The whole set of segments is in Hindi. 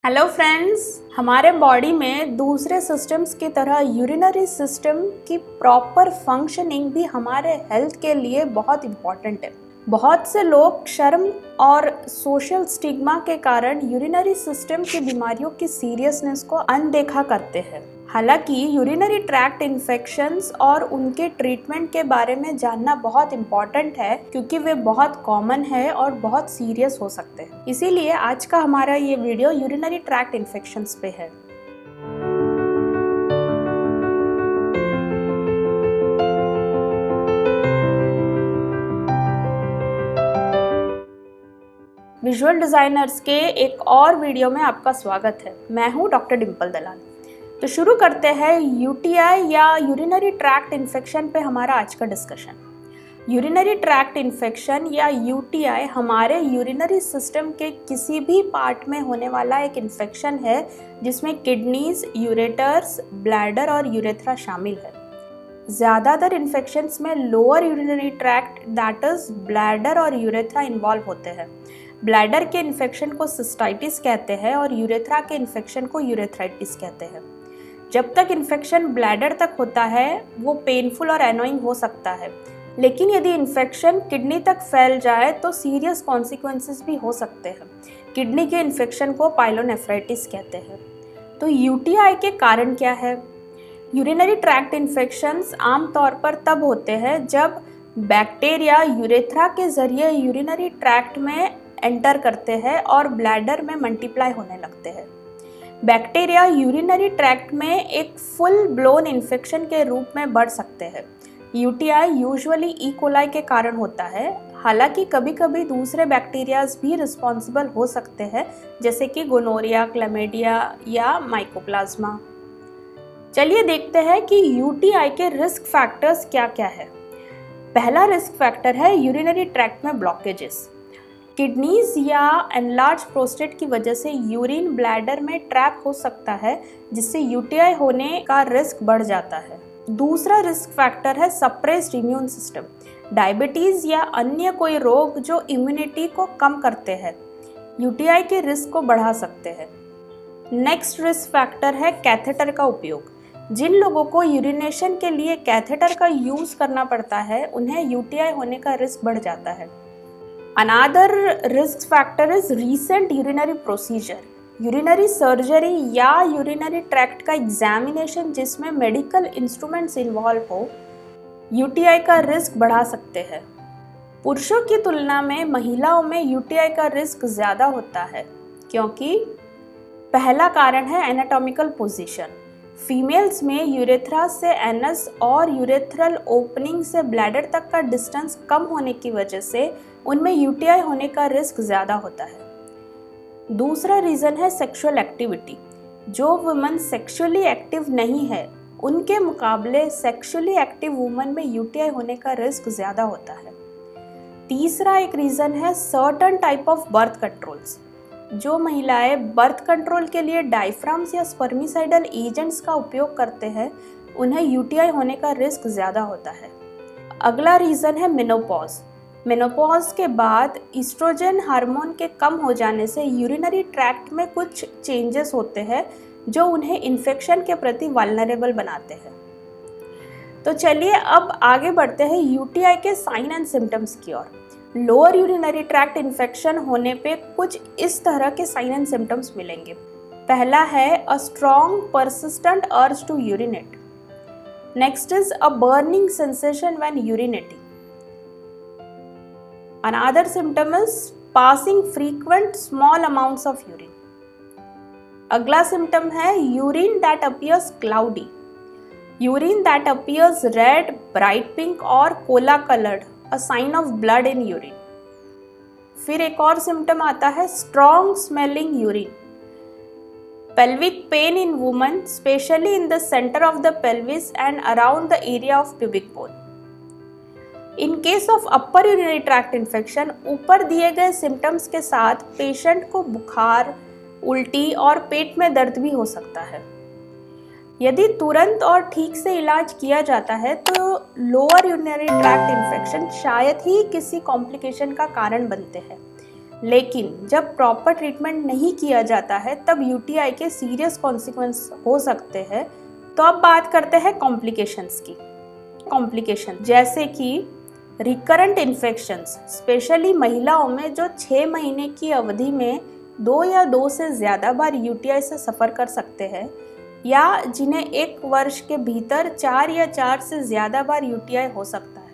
हेलो फ्रेंड्स, हमारे बॉडी में दूसरे सिस्टम्स की तरह यूरिनरी सिस्टम की प्रॉपर फंक्शनिंग भी हमारे हेल्थ के लिए बहुत इम्पॉर्टेंट है। बहुत से लोग शर्म और सोशल स्टिग्मा के कारण यूरिनरी सिस्टम की बीमारियों की सीरियसनेस को अनदेखा करते हैं। हालांकि यूरिनरी ट्रैक्ट इन्फेक्शंस और उनके ट्रीटमेंट के बारे में जानना बहुत इम्पॉर्टेंट है, क्योंकि वे बहुत कॉमन है और बहुत सीरियस हो सकते हैं। इसीलिए आज का हमारा ये वीडियो यूरिनरी ट्रैक्ट इन्फेक्शंस पे है। विजुअल डिजाइनर्स के एक और वीडियो में आपका स्वागत है। मैं हूँ डॉक्टर डिम्पल दलाल। तो शुरू करते हैं यूटीआई या यूरिनरी ट्रैक्ट इन्फेक्शन पे हमारा आज का डिस्कशन। यूरिनरी ट्रैक्ट इन्फेक्शन या यूटीआई हमारे यूरिनरी सिस्टम के किसी भी पार्ट में होने वाला एक इन्फेक्शन है, जिसमें किडनीज, यूरेटर्स, ब्लैडर और यूरेथ्रा शामिल है। ज़्यादातर इन्फेक्शंस में lower urinary tract that is bladder और यूरेथ्रा इन्वॉल्व होते हैं। ब्लैडर के इन्फेक्शन को सिस्टाइटिस कहते हैं और यूरेथ्रा के इन्फेक्शन को यूरेथ्राइटिस कहते हैं। जब तक इन्फेक्शन ब्लैडर तक होता है वो पेनफुल और एनोइंग हो सकता है, लेकिन यदि इन्फेक्शन किडनी तक फैल जाए तो सीरियस कॉन्सिक्वेंसेस भी हो सकते हैं। किडनी के इन्फेक्शन को पाइलोनेफ्राइटिस कहते हैं। तो यूटीआई के कारण क्या है? यूरिनरी ट्रैक्ट इन्फेक्शंस आमतौर पर तब होते हैं जब बैक्टीरिया यूरेथ्रा के जरिए यूरिनरी ट्रैक्ट में एंटर करते हैं और ब्लैडर में मल्टीप्लाई होने लगते हैं। बैक्टीरिया यूरिनरी ट्रैक्ट में एक फुल ब्लोन इन्फेक्शन के रूप में बढ़ सकते हैं। यूटीआई यूजुअली ई कोलाई के कारण होता है, हालांकि कभी कभी दूसरे बैक्टीरियाज भी रिस्पॉन्सिबल हो सकते हैं, जैसे कि गोनोरिया, क्लैमिडिया या माइकोप्लाज्मा। चलिए देखते हैं कि यूटीआई के रिस्क फैक्टर्स क्या क्या है। पहला रिस्क फैक्टर है यूरिनरी ट्रैक्ट में ब्लॉकेजेस। किडनीज या एनलार्ज प्रोस्टेट की वजह से यूरिन ब्लैडर में ट्रैप हो सकता है, जिससे यूटीआई होने का रिस्क बढ़ जाता है। दूसरा रिस्क फैक्टर है सप्रेस्ड इम्यून सिस्टम। डायबिटीज या अन्य कोई रोग जो इम्यूनिटी को कम करते हैं, यूटीआई के रिस्क को बढ़ा सकते हैं। नेक्स्ट रिस्क फैक्टर है कैथेटर का उपयोग। जिन लोगों को यूरिनेशन के लिए कैथेटर का यूज करना पड़ता है, उन्हें यूटीआई होने का रिस्क बढ़ जाता है। Another risk factor is recent urinary procedure. Urinary surgery या यूरिनरी ट्रैक्ट का एग्जामिनेशन जिसमें मेडिकल इंस्ट्रूमेंट्स इन्वॉल्व हो, यूटीआई का रिस्क बढ़ा सकते हैं। पुरुषों की तुलना में महिलाओं में यूटीआई का रिस्क ज़्यादा होता है, क्योंकि पहला कारण है एनाटॉमिकल पोजीशन। फीमेल्स में यूरेथ्रा से एनस और यूरेथ्रल ओपनिंग से ब्लैडर तक का डिस्टेंस कम होने की वजह से उनमें यूटीआई होने का रिस्क ज़्यादा होता है। दूसरा रीज़न है सेक्सुअल एक्टिविटी। जो वुमन सेक्सुअली एक्टिव नहीं है, उनके मुकाबले सेक्सुअली एक्टिव वुमन में यूटीआई होने का रिस्क ज़्यादा होता है। तीसरा एक रीज़न है certain type of birth controls. जो महिलाएं बर्थ कंट्रोल के लिए डायफ्राम्स या स्पर्मिसाइडल एजेंट्स का उपयोग करते हैं, उन्हें यूटीआई होने का रिस्क ज़्यादा होता है। अगला रीज़न है मेनोपॉज। मेनोपॉज के बाद ईस्ट्रोजन हार्मोन के कम हो जाने से यूरिनरी ट्रैक्ट में कुछ चेंजेस होते हैं जो उन्हें इन्फेक्शन के प्रति वल्नरेबल बनाते हैं। तो चलिए अब आगे बढ़ते हैं यूटीआई के साइन एंड सिम्टम्स की ओर। लोअर यूरिनरी ट्रैक्ट इन्फेक्शन होने पे कुछ इस तरह के साइन एंड सिम्टम्स मिलेंगे। पहला है a strong persistent urge to urinate. Next is a burning sensation when urinating. Another symptom is passing frequent small amounts of urine. अगला सिम्टम है urine that appears cloudy. Urine that appears red, bright pink और cola coloured, a sign of blood in urine। फिर एक और सिम्टम आता है strong smelling urine। pelvic pain in women, especially in the center of the pelvis and around the area of pubic bone। In case of upper urinary tract infection, ऊपर दिए गए सिम्टम्स के साथ पेशेंट को बुखार, उल्टी और पेट में दर्द भी हो सकता है। यदि तुरंत और ठीक से इलाज किया जाता है तो लोअर यूरिनरी ट्रैक्ट इन्फेक्शन शायद ही किसी कॉम्प्लिकेशन का कारण बनते हैं। लेकिन जब प्रॉपर ट्रीटमेंट नहीं किया जाता है तब यूटीआई के सीरियस कॉन्सिक्वेंस हो सकते हैं। तो अब बात करते हैं कॉम्प्लिकेशंस की। कॉम्प्लिकेशन जैसे कि रिकरेंट इन्फेक्शंस, स्पेशली महिलाओं में जो 6 महीने की अवधि में 2 या 2 से ज़्यादा बार यूटीआई से सफ़र कर सकते हैं, या जिन्हें 1 वर्ष के भीतर 4 या 4 से ज़्यादा बार यूटीआई हो सकता है।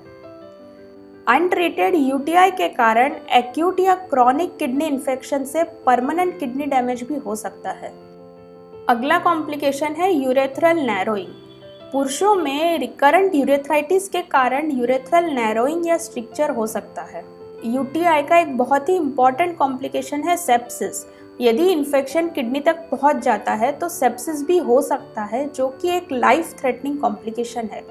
अनट्रीटेड यूटीआई के कारण एक्यूट या क्रॉनिक किडनी इन्फेक्शन से परमानेंट किडनी डैमेज भी हो सकता है। अगला कॉम्प्लिकेशन है यूरेथ्रल नैरोइंग। पुरुषों में रिकरेंट यूरेथ्राइटिस के कारण यूरेथ्रल नैरोइंग या स्ट्रिक्चर हो सकता है। यूटीआई का एक बहुत ही इम्पॉर्टेंट कॉम्प्लिकेशन है सेप्सिस। यदि इन्फेक्शन किडनी तक पहुंच जाता है तो सेप्सिस भी हो सकता है, जो कि एक लाइफ थ्रेटनिंग कॉम्प्लिकेशन है।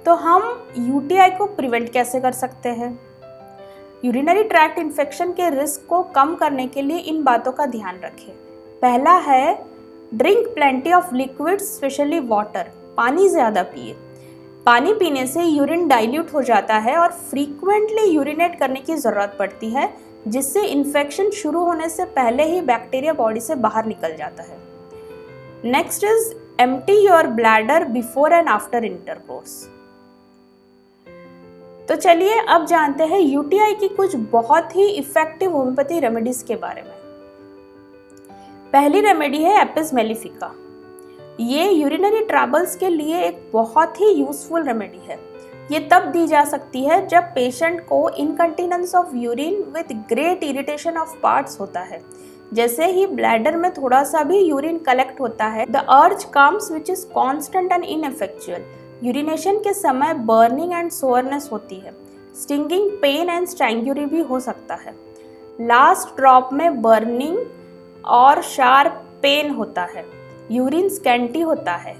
तो हम यूटीआई को प्रिवेंट कैसे कर सकते हैं? यूरिनरी ट्रैक्ट इन्फेक्शन के रिस्क को कम करने के लिए इन बातों का ध्यान रखें। पहला है drink plenty of liquids, specially water. पानी ज़्यादा पिए। पानी पीने से यूरिन डाइल्यूट हो जाता है और फ्रीक्वेंटली यूरिनेट करने की ज़रूरत पड़ती है, जिससे इन्फेक्शन शुरू होने से पहले ही बैक्टीरिया बॉडी से बाहर निकल जाता है। Next is empty your bladder before and after intercourse. तो चलिए अब जानते हैं यूटीआई की कुछ बहुत ही इफेक्टिव होम्योपैथी रेमेडीज के बारे में। पहली रेमेडी है एपिस मेलिफिका। ये यूरिनरी ट्रबल्स के लिए एक बहुत ही यूजफुल रेमेडी है। ये तब दी जा सकती है जब पेशेंट को incontinence of urine with great irritation of parts होता है। जैसे ही ब्लैडर में थोड़ा सा भी यूरिन कलेक्ट होता है, the urge comes which is constant and ineffectual. Urination के समय बर्निंग एंड सोअरनेस होती है। स्टिंगिंग पेन एंड स्ट्रैंग्यूरी भी हो सकता है। लास्ट ड्रॉप में बर्निंग और शार्प पेन होता है। यूरिन स्कैंटी होता है।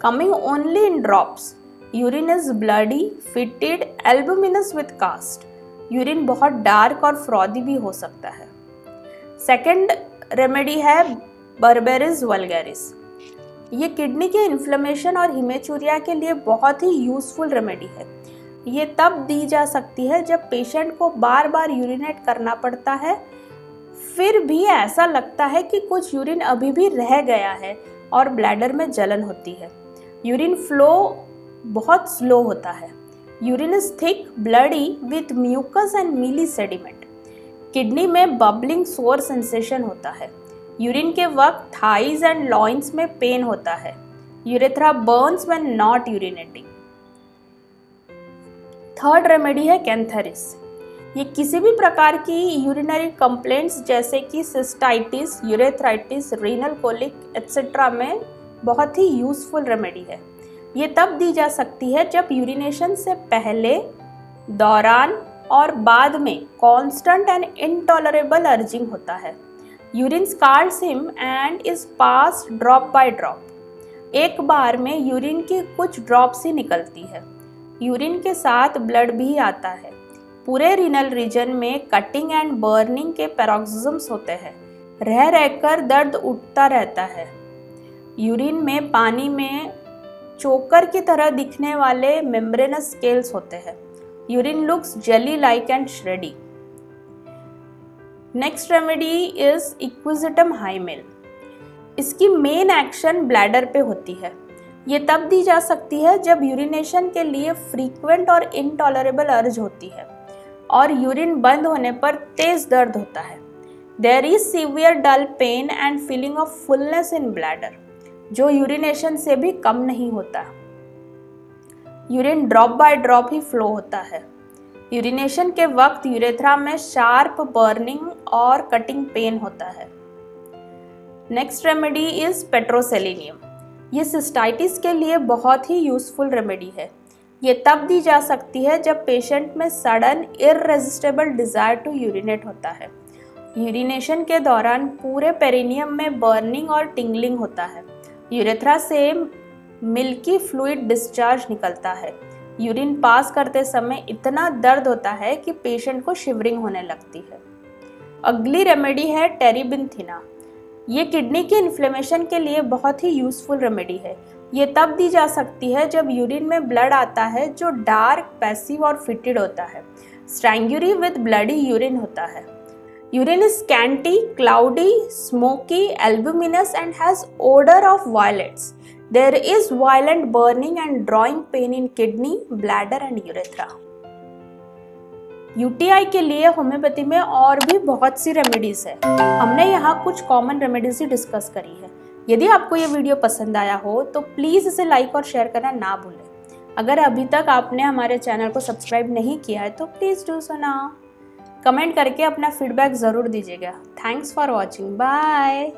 Coming only in drops. Urine is bloody, fetid, albuminous with cast. Urine बहुत डार्क और फ्रॉदी भी हो सकता है। सेकेंड रेमेडी है बर्बेरिस वल्गैरिस। ये किडनी के इन्फ्लेमेशन और हिमेचूरिया के लिए बहुत ही यूजफुल रेमेडी है। ये तब दी जा सकती है जब पेशेंट को बार बार यूरिनेट करना पड़ता है, फिर भी ऐसा लगता है कि कुछ यूरिन अभी भी रह गया है और ब्लैडर में जलन होती है। यूरिन फ्लो बहुत स्लो होता है। Urine is thick, bloody with mucus and mealy sediment. Kidney में बबलिंग सोअर सेंसेशन होता है। यूरिन के वक्त थाइज एंड लॉइंस में पेन होता है। Urethra burns when not urinating. Third remedy है कैंथेरिस। ये किसी भी प्रकार की यूरिनरी कंप्लेंट्स जैसे कि cystitis, urethritis, renal colic etcetera में बहुत ही यूजफुल रेमेडी है। ये तब दी जा सकती है जब यूरिनेशन से पहले, दौरान और बाद में कांस्टेंट एंड इनटॉलरेबल अर्जिंग होता है। Urine scalds him and is passed drop by drop. एक बार में यूरिन की कुछ ड्रॉप्स ही निकलती है। यूरिन के साथ ब्लड भी आता है। पूरे रीनल रीजन में कटिंग एंड बर्निंग के पैरोक्सिज्म्स होते हैं। रह रहकर दर्द उठता रहता है। यूरिन में पानी में चोकर की तरह दिखने वाले मेम्ब्रेनस स्केल्स होते हैं। Urine looks jelly like and shreddy. Next remedy is equisetum hyemale. इसकी मेन एक्शन ब्लैडर पे होती है। ये तब दी जा सकती है जब यूरिनेशन के लिए फ्रीक्वेंट और इनटॉलरेबल अर्ज होती है और यूरिन बंद होने पर तेज दर्द होता है। There is severe dull pain and feeling of fullness in bladder, जो यूरिनेशन से भी कम नहीं होता। यूरिन ड्रॉप बाय ड्रॉप ही फ्लो होता है। यूरिनेशन के वक्त यूरेथ्रा में शार्प बर्निंग और कटिंग पेन होता है। Next remedy is petroselinum. ये सिस्टाइटिस के लिए बहुत ही यूजफुल रेमेडी है। ये तब दी जा सकती है जब पेशेंट में sudden irresistible desire to urinate होता है। यूरिनेशन के दौरान पूरे पेरिनियम में बर्निंग और टिंगलिंग होता है। यूरेथ्रा से मिल्की फ्लूइड डिस्चार्ज निकलता है। यूरिन पास करते समय इतना दर्द होता है कि पेशेंट को शिवरिंग होने लगती है। अगली रेमेडी है टेरिबिनथिना। ये किडनी के इन्फ्लेमेशन के लिए बहुत ही यूजफुल रेमेडी है। ये तब दी जा सकती है जब यूरिन में ब्लड आता है जो डार्क, पैसिव और फिटेड होता है। स्ट्रैंग्यूरी विद ब्लडी यूरिन होता है। Urine is scanty, cloudy, smoky, albuminous and has odor of violets. There is violent burning and drawing pain in kidney, bladder and urethra. UTI के लिए होम्योपैथी में और भी बहुत सी रेमेडीज है। हमने यहाँ कुछ कॉमन रेमेडीज ही डिस्कस करी है। यदि आपको ये वीडियो पसंद आया हो तो प्लीज़ इसे लाइक और शेयर करना ना भूलें। अगर अभी तक आपने हमारे चैनल को सब्सक्राइब नहीं किया है तो please do so now. Comment करके अपना फीडबैक ज़रूर दीजिएगा। Thanks for watching, bye.